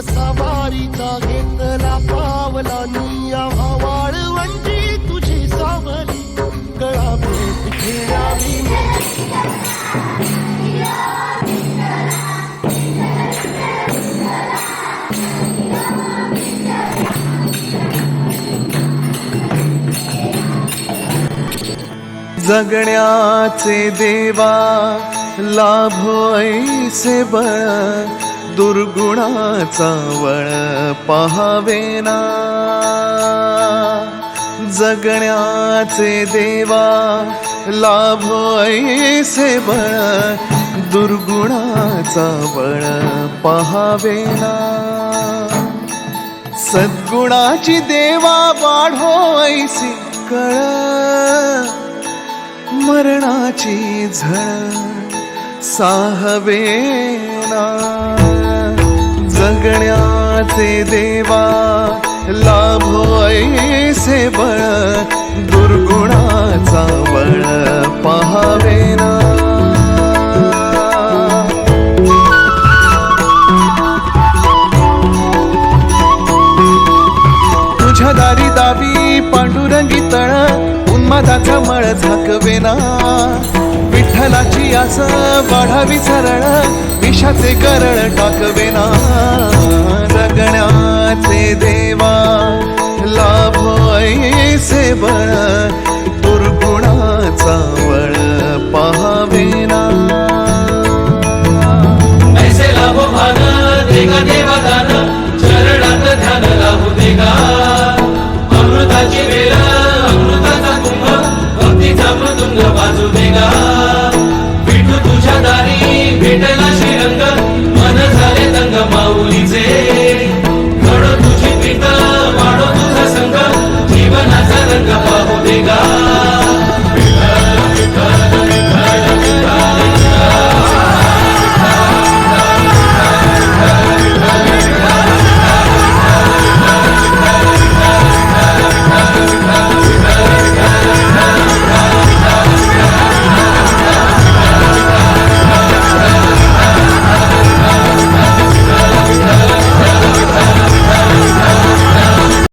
सवारीचा घेतला पावला निया वाळवंटी तुझी सावली गळा भेट खेळावी जगण्याचे देवा लाभो ऐसे बळ दुर्गुणाचा वळ पहावेना जगण्याचे देवा लाभो ऐसे बळ दुर्गुणाचा वळ पहावेना सद्गुणाची देवा वाढो ऐसी कळ मरणाची झळ साहवेना जगण्याचे देवा लाभो ऐसे बळ दुर्गुणाचा बळ पहावेना तुझ्या दारी दावी पांडुरंगी तळ उन्मादाचा मळ झाकवेना विठ्ठलाची आस वाढावी सरळ विषाचे करळ टाकवेना जगण्याचे देवा लाभो ऐसे बळ दुर्गुणाचा वळ पहावेना ऐसे लाभो भाग देगा देवा दान